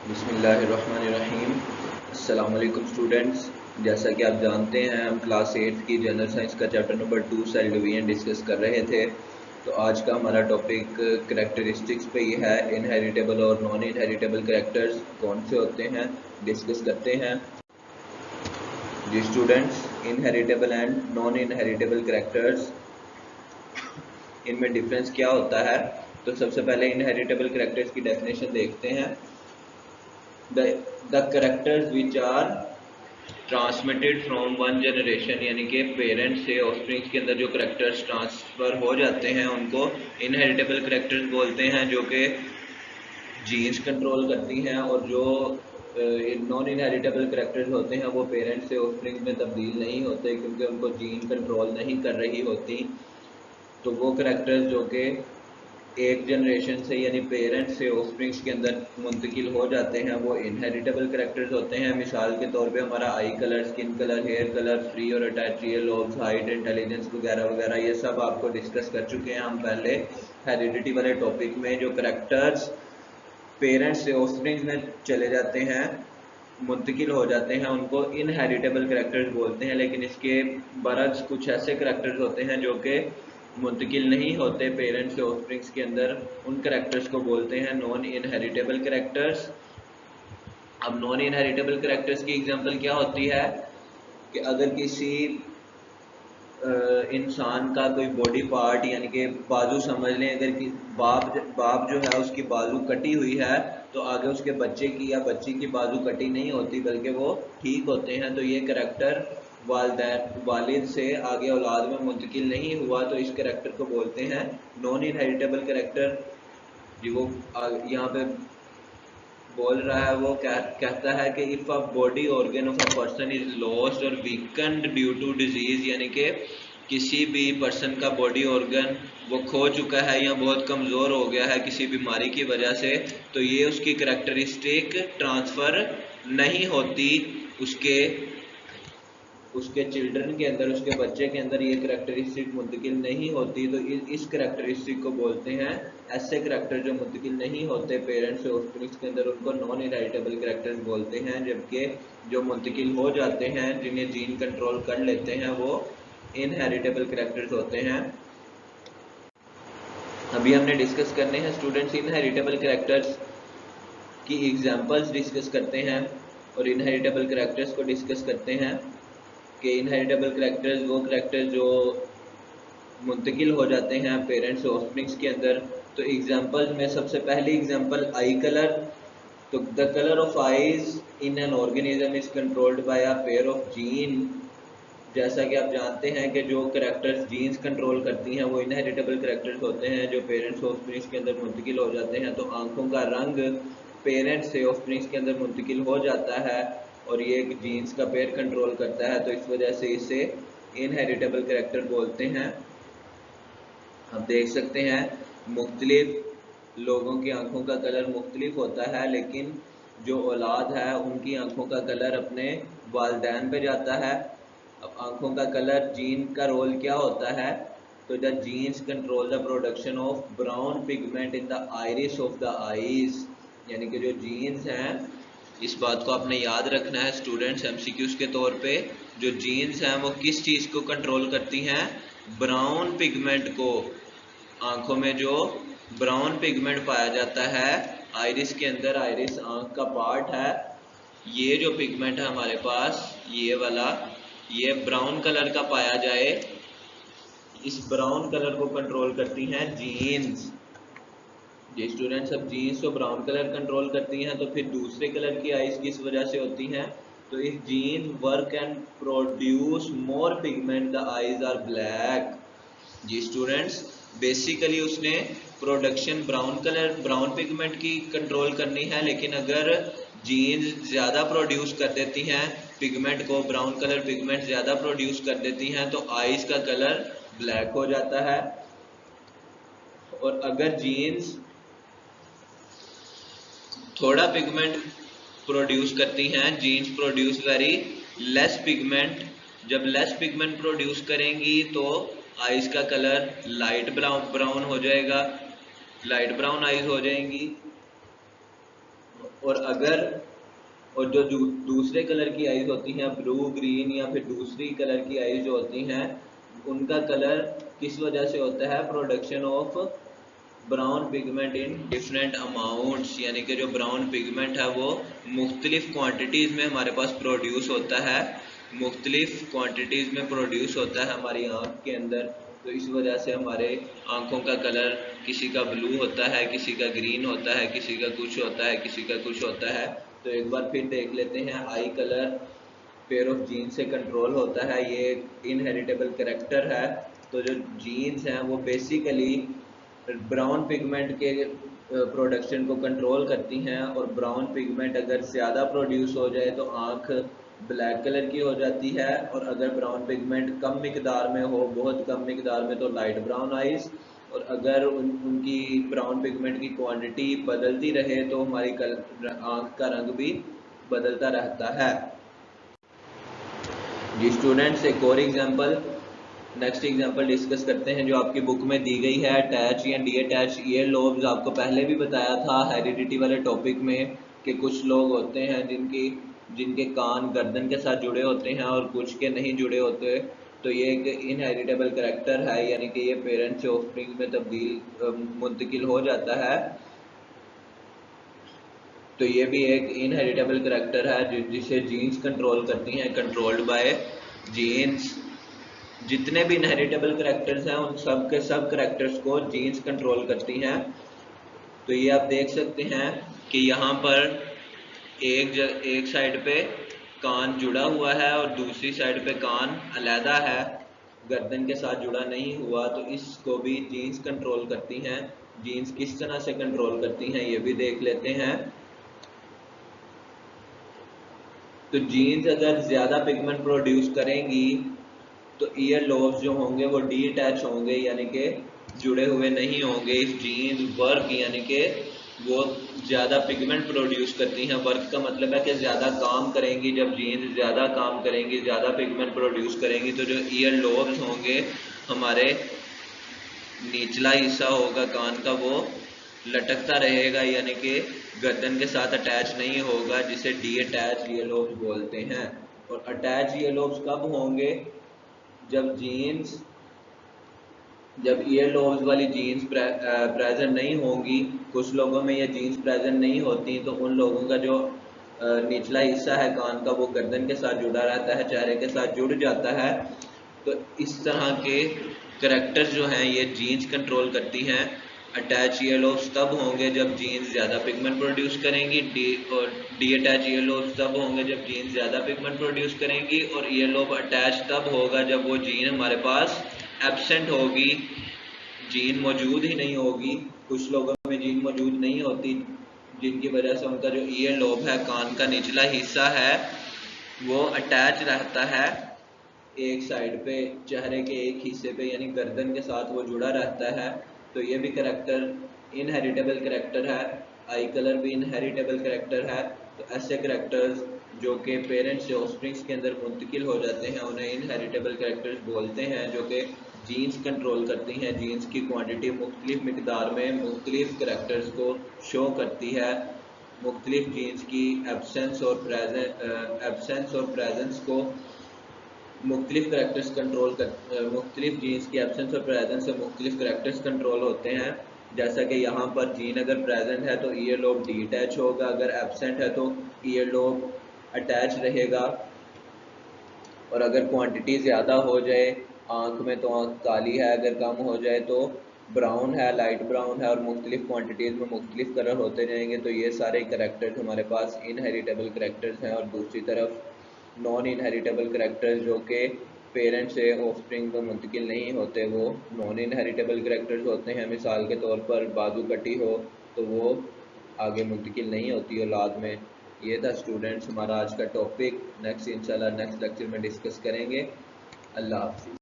बिस्मिल्लाहिर्रहमानिर्रहीम। अस्सलाम वालेकुम स्टूडेंट्स। जैसा कि आप जानते हैं हम क्लास 8 की जनरल साइंस का chapter number 2 cell division discuss कर रहे थे। तो आज का हमारा टॉपिक करैक्टरिस्टिक्स पे ही है। इनहेरिटेबल और नॉन इनहेरिटेबल करैक्टर्स कौन से होते हैं डिस्कस करते हैं। जी students, inheritable and non inheritable characters, इनमें डिफरेंस क्या होता है। तो सबसे पहले इनहेरिटेबल करैक्टर्स की डेफिनेशन देखते हैं। The characters which are transmitted from one generation, यानी कि पेरेंट्स से ऑफस्प्रिंग्स के अंदर जो करैक्टर्स ट्रांसफर हो जाते हैं उनको इनहेरिटेबल करैक्टर्स बोलते हैं, जो कि जीन्स कंट्रोल करती हैं। और जो नॉन इनहेरिटेबल करैक्टर्स होते हैं वो पेरेंट्स से ऑफस्प्रिंग्स में तब्दील नहीं होते, क्योंकि उनको जीन कंट्रोल नहीं कर रही होती। तो वो करैक्टर्स जो कि एक जनरेशन से यानी पेरेंट्स से ऑफस्प्रिंग्स के अंदर मुंतकिल हो जाते हैं वो इनहेरिटेबल करैक्टर्स होते हैं। मिसाल के तौर पे हमारा eye colour, skin colour, hair colour, free और attach ear lobes, height, intelligence वगैरह वगैरह, ये सब आपको डिस्कस कर चुके हैं हम पहले हेरिडिटी वाले टॉपिक में। जो करैक्टर्स पेरेंट्स से ऑफस्प्रिंग्स में चले जाते हैं, मुंतकिल हो जाते हैं, उनको इनहेरिटेबल करैक्टर्स बोलते हैं। लेकिन इसके बरक्स कुछ ऐसे करैक्टर्स होते हैं जो कि मुंतकिल नहीं होते पेरेंट्स से ऑफस्प्रिंग्स के अंदर, उन करैक्टर्स को बोलते हैं नॉन इनहेरिटेबल करैक्टर्स। अब नॉन इनहेरिटेबल करैक्टर्स की एग्जांपल क्या होती है कि अगर किसी इंसान का कोई बॉडी पार्ट, यानी कि बाजू समझ लें, अगर कि बाप जो है उसकी बाजू कटी हुई है, तो आगे उसके बच्चे की या बच्ची की बाजू कटी नहीं होती बल्कि वो ठीक होते हैं। तो ये करैक्टर वालिद से आगे औलाद में मुंतकिल नहीं हुआ, तो इस करैक्टर को बोलते हैं नॉन इनहेरिटेबल करैक्टर। जी वो यहाँ पे बोल रहा है, वो कहता है कि if a body organ of a person is lost और वीकन्ड ड्यू टू डिजीज, यानी कि किसी भी पर्सन का बॉडी ऑर्गन वो खो चुका है या बहुत कमज़ोर हो गया है किसी बीमारी की वजह से, तो ये उसकी करैक्टरिस्टिक ट्रांसफ़र नहीं होती उसके उसके चिल्ड्रन के अंदर, उसके बच्चे के अंदर ये करैक्टरिस्टिक मुंतकिल नहीं होती। तो इस करैक्टरिस्टिक को बोलते हैं, ऐसे करैक्टर जो मुंतकिल नहीं होते पेरेंट्स से ऑफस्प्रिंग्स के अंदर उनको नॉन इनहेरिटेबल करैक्टर्स बोलते हैं। जबकि जो मुंतकिल हो जाते हैं, जिन्हें जीन कंट्रोल कर लेते हैं, वो इनहेरिटेबल करैक्टर्स होते हैं। अभी हमने डिस्कस करने हैं स्टूडेंट्स इनहेरिटेबल करैक्टर्स की एग्जांपल्स डिस्कस करते हैं और इनहेरिटेबल करैक्टर्स को डिस्कस करते हैं कि इनहेरिटेबल करैक्टर्स वो करैक्टर्स जो मुंतकिल हो जाते हैं पेरेंट्स ऑफस्प्रिंग्स के अंदर। तो एग्जांपल्स में सबसे पहली एग्जांपल आई कलर। तो the colour of eyes in an organism is controlled by a pair of gene. जैसा कि आप जानते हैं कि जो करैक्टर्स जीन्स कंट्रोल करती हैं वो इनहेरिटेबल करैक्टर्स होते हैं जो पेरेंट्स ऑफस्प्रिंग्स के अंदर मुंतकिल हो जाते हैं। तो आंखों का रंग पेरेंट्स से ऑफस्प्रिंग्स के अंदर मुंतकिल हो जाता है और ये एक जीन्स का पेयर कंट्रोल करता है, तो इस वजह से इसे इनहेरिटेबल करैक्टर बोलते हैं। आप देख सकते हैं मुख्तलिफ लोगों की आंखों का कलर मुख्तलिफ होता है, लेकिन जो औलाद है उनकी आंखों का कलर अपने वालिदैन पे जाता है। अब आंखों का कलर, जीन का रोल क्या होता है। तो the jeans control the production of brown pigment in the iris of the eyes, यानी कि जो जीन्स हैं, इस बात को आपने याद रखना है स्टूडेंट्स एमसीक्यूज के तौर पे। जो जीन्स हैं वो किस चीज़ को कंट्रोल करती हैं, ब्राउन पिगमेंट को। आंखों में जो ब्राउन पिगमेंट पाया जाता है आइरिस के अंदर, आइरिस आंख का पार्ट है, ये जो पिगमेंट है हमारे पास ये वाला, ये ब्राउन कलर का पाया जाए, इस ब्राउन कलर को कंट्रोल करती हैं जीन्स। जी स्टूडेंट्स, अब जीन्स तो ब्राउन कलर कंट्रोल करती हैं, तो फिर दूसरे कलर की आइज किस वजह से होती हैं। तो if gene work and produce more pigment the eyes are black. जी स्टूडेंट्स, बेसिकली उसने प्रोडक्शन ब्राउन पिगमेंट की कंट्रोल करनी है, लेकिन अगर जीन्स ज़्यादा प्रोड्यूस कर देती हैं पिगमेंट को, ब्राउन कलर पिगमेंट ज़्यादा प्रोड्यूस कर देती हैं, तो आइज का कलर ब्लैक हो जाता है। और अगर जीन्स थोड़ा पिगमेंट प्रोड्यूस करती हैं, genes produce very less pigment, जब लेस पिगमेंट प्रोड्यूस करेंगी तो आइज का कलर लाइट ब्राउन हो जाएगा, लाइट ब्राउन आइज हो जाएंगी। और जो दूसरे कलर की आइज होती हैं, ब्लू, ग्रीन या फिर दूसरी कलर की आइज जो होती हैं, उनका कलर किस वजह से होता है? Production of brown pigment in different amounts, यानी कि जो ब्राउन पिगमेंट है वो मुख्तलिफ क्वांटिटीज़ में हमारे पास प्रोड्यूस होता है, मुख्तलिफ क्वांटिटीज़ में प्रोड्यूस होता है हमारी आँख के अंदर। तो इस वजह से हमारे आँखों का कलर किसी का ब्लू होता है, किसी का ग्रीन होता है, किसी का कुछ होता है, किसी का कुछ होता है। तो एक बार फिर देख लेते हैं। आई कलर पेयर ऑफ जीन से कंट्रोल होता है, ये इनहेरिटेबल कैरेक्टर है। तो जो जीन्स हैं वो बेसिकली ब्राउन पिगमेंट के प्रोडक्शन को कंट्रोल करती हैं, और ब्राउन पिगमेंट अगर ज़्यादा प्रोड्यूस हो जाए तो आँख ब्लैक कलर की हो जाती है, और अगर ब्राउन पिगमेंट कम मिकदार में हो, बहुत कम मिकदार में, तो लाइट ब्राउन आइज़। और अगर उनकी ब्राउन पिगमेंट की क्वांटिटी बदलती रहे तो हमारी आँख का रंग भी बदलता रहता है। जी स्टूडेंट्स, एक और नेक्स्ट एग्जांपल डिस्कस करते हैं जो आपकी बुक में दी गई है। अटैच या डी अटैच ईयर लोब्स। आपको पहले भी बताया था हेरिडिटी वाले टॉपिक में कि कुछ लोग होते हैं जिनके कान गर्दन के साथ जुड़े होते हैं और कुछ के नहीं जुड़े होते। तो ये एक इनहेरिटेबल कैरेक्टर है, यानी कि ये पेरेंट्स से ऑफस्प्रिंग में मुंतकिल हो जाता है। तो ये भी एक इनहेरिटेबल कैरेक्टर है जिसे जीन्स कंट्रोल करती हैं, कंट्रोल्ड बाय जीन्स। जितने भी इनहेरिटेबल कैरेक्टर्स हैं उन सब के सब कैरेक्टर्स को जीन्स कंट्रोल करती हैं। तो ये आप देख सकते हैं कि यहाँ पर एक साइड पे कान जुड़ा हुआ है और दूसरी साइड पे कान अलहदा है, गर्दन के साथ जुड़ा नहीं हुआ। तो इसको भी जीन्स कंट्रोल करती हैं। जीन्स किस तरह से कंट्रोल करती हैं ये भी देख लेते हैं। तो जीन्स अगर ज़्यादा पिगमेंट प्रोड्यूस करेंगी तो ईयर लोब्स जो होंगे वो डी अटैच होंगे, यानी कि जुड़े हुए नहीं होंगे। इस जीन वर्क यानी कि वो ज़्यादा पिगमेंट प्रोड्यूस करती हैं। वर्क का मतलब है कि ज़्यादा काम करेंगी। जब जीन ज़्यादा काम करेंगी, ज़्यादा पिगमेंट प्रोड्यूस करेंगी, तो जो ईयर लोब्स होंगे, हमारे निचला हिस्सा होगा कान का, वो लटकता रहेगा, यानी कि गर्दन के साथ अटैच नहीं होगा, जिसे डी अटैच ईयर लोब्स बोलते हैं। और अटैच ईयर लोब्स कब होंगे? जब ईयर लोब्स वाली जीन्स प्रेजेंट नहीं होंगी। कुछ लोगों में ये जीन्स प्रेजेंट नहीं होती, तो उन लोगों का जो निचला हिस्सा है कान का वो गर्दन के साथ जुड़ा रहता है, चेहरे के साथ जुड़ जाता है। तो इस तरह के करैक्टर्स जो हैं ये जीन्स कंट्रोल करती हैं। अटैच ईयर लोब्स तब होंगे जब जीन्स ज़्यादा पिगमेंट प्रोड्यूस करेंगी, डी अटैच ईयर लोब्स तब होंगे जब जीन्स ज़्यादा पिगमेंट प्रोड्यूस करेंगी, और ईयर लोब अटैच तब होगा जब वो जीन हमारे पास एब्सेंट होगी, जीन मौजूद ही नहीं होगी। कुछ लोगों में जीन मौजूद नहीं होती, जिनकी वजह से उनका जो ईयर लोब है, कान का निचला हिस्सा है, वो अटैच रहता है एक साइड पे, चेहरे के एक हिस्से पे, यानी गर्दन के साथ वो जुड़ा रहता है। तो ये भी करेक्टर इनहेरिटेबल करेक्टर है। आई कलर भी इनहेरिटेबल करेक्टर है। तो ऐसे करेक्टर्स जो कि पेरेंट्स से ऑफस्प्रिंग्स के अंदर मुंतकिल हो जाते हैं उन्हें इनहेरिटेबल करेक्टर्स बोलते हैं, जो कि जीन्स कंट्रोल करती हैं। जीन्स की क्वांटिटी मुख्तलिफ मिकदार में मुख्तलिफ करेक्टर्स को शो करती है। मुख्तलिफ जीन्स की एब्सेंस और प्रेजेंस को मुख्तलिफ करेक्टर्स कंट्रोल कर मुख्तलिफ जीन्स की एब्सेंस और प्रेजेंस से मुख्तलिफ करेक्टर्स कंट्रोल होते हैं। जैसा कि यहाँ पर जीन अगर प्रेजेंट है तो ईयर लोब डी अटैच होगा, अगर एब्सेंट है तो ईयर लोब अटैच रहेगा। और अगर क्वांटिटी ज़्यादा हो जाए आँख में तो आँख काली है, अगर कम हो जाए तो ब्राउन है, लाइट ब्राउन है, और मुख्तलिफ क्वांटिटीज़ में मुख्तलिफ कलर होते जाएंगे। तो ये सारे करेक्टर्स हमारे पास इनहेरिटेबल करेक्टर्स हैं। और दूसरी तरफ नॉन इनहेरिटेबल करेक्टर्स जो कि पेरेंट्स से ऑफस्प्रिंग को मुंतकिल नहीं होते, वो नॉन इनहेरिटेबल करेक्टर्स होते हैं। मिसाल के तौर पर बाजू कटी हो तो वो आगे मुंतकिल नहीं होती औलाद में। ये था स्टूडेंट्स हमारा आज का टॉपिक। नेक्स्ट इंशाल्लाह नेक्स्ट लेक्चर में डिस्कस करेंगे। अल्लाह हाफ़िज़।